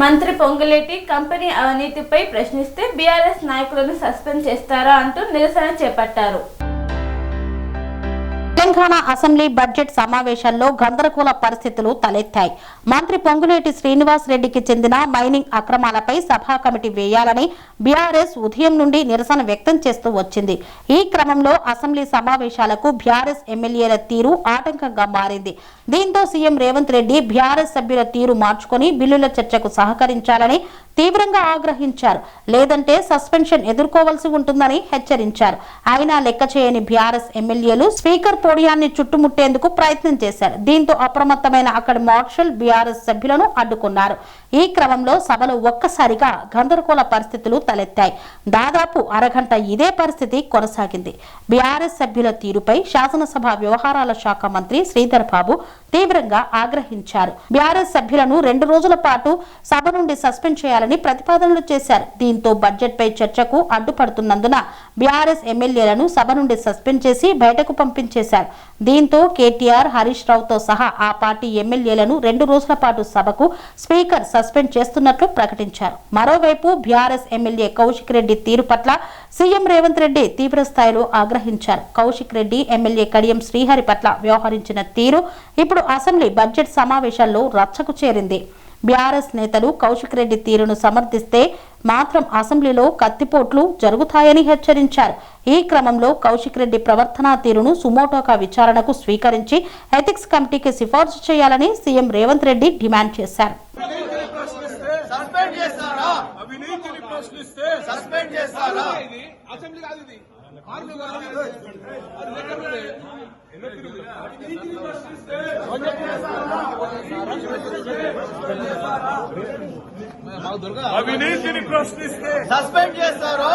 మంత్రి పొంగులేటి కంపెనీ అవినీతిపై ప్రశ్నిస్తే బీఆర్ఎస్ నాయకులను సస్పెండ్ చేస్తారా అంటూ నిరసన చేపట్టారు. తెలంగాణ అసెంబ్లీ బడ్జెట్ సమావేశాల్లో గందరగోళ పరిస్థితులు తలెత్తాయి. మంత్రి పొంగులేటి శ్రీనివాస్ రెడ్డికి చెందిన మైనింగ్ అక్రమాలపై సభా కమిటీ వేయాలని బీఆర్ఎస్ ఉదయం నుండి నిరసన వ్యక్తం చేస్తూ వచ్చింది. ఈ క్రమంలో అసెంబ్లీ సమావేశాలకు బీఆర్ఎస్ ఎమ్మెల్యేల తీరు ఆటంకంగా మారింది. దీంతో సీఎం రేవంత్ రెడ్డి బీఆర్ఎస్ సభ్యుల తీరు మార్చుకొని బిల్లుల చర్చకు సహకరించాలని తీవ్రంగా ఆగ్రహించారు. లేదంటే సస్పెన్షన్ ఎదుర్కోవాల్సి ఉంటుందని హెచ్చరించారు. అయినా లెక్క చేయని బీఆర్ఎస్ ఎమ్మెల్యేలు స్పీకర్ పోడియాన్ని చుట్టుముట్టేందుకు ప్రయత్నం చేశారు. దీంతో అప్రమత్తమైన అక్కడి మార్షల్ బీఆర్ఎస్ సభ్యులను అడ్డుకున్నారు. ఈ క్రమంలో సభలో ఒక్కసారిగా గందరగోళ పరిస్థితులు తలెత్తాయి. దాదాపు అరగంట ఇదే పరిస్థితి కొనసాగింది. బీఆర్ఎస్ సభ్యుల తీరుపై శాసనసభ వ్యవహారాల శాఖ మంత్రి శ్రీధర్ బాబు తీవ్రంగా ఆగ్రహించారు. బీఆర్ఎస్ సభ్యులను 2 రోజుల పాటు సభ నుండి సస్పెండ్ చేయాలని ప్రతిపాదనలు చేశారు. దీంతో బడ్జెట్ పై చర్చకు అడ్డుపడుతున్నందున బీఆర్ఎస్ ఎమ్మెల్యేలను సభ నుండి సస్పెండ్ చేసి బయటకు పంపించేశారు. దీంతో కేటీఆర్, హరీష్ రావుతో సహా ఆ పార్టీ ఎమ్మెల్యేలను 2 రోజుల పాటు సభకు స్పీకర్ సస్పెండ్ చేస్తున్నట్లు ప్రకటించారు. మరోవైపు బీఆర్ఎస్ ఎమ్మెల్యే కౌశిక్ రెడ్డి తీరు పట్ల సీఎం రేవంత్ రెడ్డి తీవ్ర స్థాయిలో ఆగ్రహించారు. కౌశిక్ రెడ్డి ఎమ్మెల్యే కడియం శ్రీహరి పట్ల వ్యవహరించిన తీరు ఇప్పుడు అసెంబ్లీ బడ్జెట్ సమావేశాల్లో రచ్చకు చేరింది. బీఆర్ఎస్ నేతలు కౌశిక్ రెడ్డి తీరును సమర్థిస్తే మాత్రం అసెంబ్లీలో కత్తిపోట్లు జరుగుతాయని హెచ్చరించారు. ఈ క్రమంలో కౌశిక్ రెడ్డి ప్రవర్తనా తీరును సుమోటోగా విచారణకు స్వీకరించి ఎథిక్స్ కమిటీకి సిఫార్సు చేయాలని సీఎం రేవంత్ రెడ్డి డిమాండ్ చేశారు. అవినీతిని ప్రశ్నిస్తే సస్పెండ్ చేస్తారా?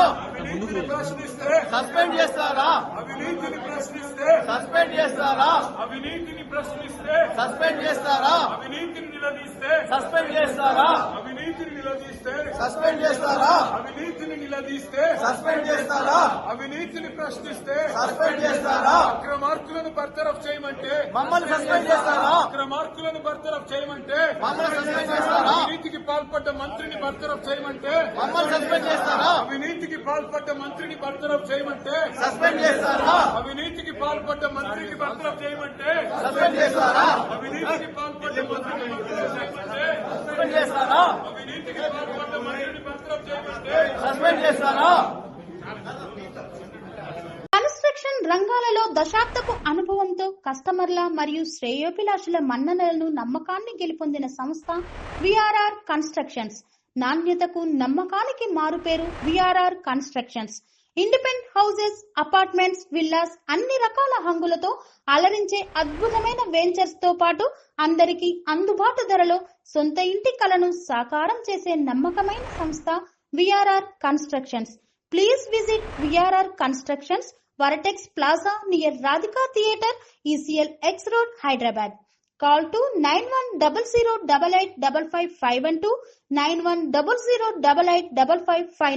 సస్పెండ్ చేస్తారా? అవినీతిని ప్రశ్నిస్తే సస్పెండ్ చేస్తారా? అవినీతిని ప్రశ్నిస్తే సస్పెండ్ చేస్తారా? అవినీతిని నిలదీస్తే సస్పెండ్ చేస్తారా? అవినీతిని నిలదీస్తే సస్పెండ్ చేస్తారా? అవినీతిని నిలదీస్తే సస్పెండ్ చేస్తారా? అవినీతిని ప్రశ్నిస్తే సస్పెండ్ చేస్తారా? అక్రమార్కులను బర్తరఫ్ చేయమంటే మమ్మల్ని సస్పెండ్ చేస్తారా? అక్రమార్కులను బర్తరఫ్ చేయమంటే మమ్మల్ని సస్పెండ్ చేస్తారా? అవినీతికి పాల్పడ్డ మంత్రిని బర్తరఫ్ చేయమంటే మమ్మల్ని సస్పెండ్ చేస్తారా? అవినీతికి పాల్పడ్డ మంత్రిని బర్తరఫ్ చేయమంటే సస్పెండ్ చేస్తారా? అవినీతికి పాల్పడ్డ మంత్రిని బర్తరఫ్ చేయమంటే సస్పెండ్ చేస్తారా? అవినీతికి పాల్పడ్డ మంత్రిని బర్తరఫ్ చేయమంటే సస్పెండ్ చేస్తారా? అవినీతికి పాల్పడ్డ మంత్రిని బర్తరఫ్ చేయమంటే సస్పెండ్ చేస్తారా? కన్స్ట్రక్షన్ రంగాలలో దశాబ్దపు అనుభవంతో కస్టమర్ల మరియు శ్రేయోభిలాషుల మన్ననలను నమ్మకాన్ని గెలుపొందిన సంస్థ విఆర్ఆర్ కన్స్ట్రక్షన్స్. నాణ్యతకు నమ్మకానికి మారుపేరు VRR constructions. Independent houses, apartments, villas అన్ని రకాల హంగులతో అలరించే అద్భుతమైన వెంచర్స్ తో పాటు అందరికీ అందుబాటు ధరలో సొంత ఇంటి కలను సాకారం చేసే నమ్మకమైన సంస్థ VRR constructions. Please visit VRR Constructions, Varatex Plaza near Radhika Theatre, ECL X Road, Hyderabad. Call to 910088555512, 9100885559.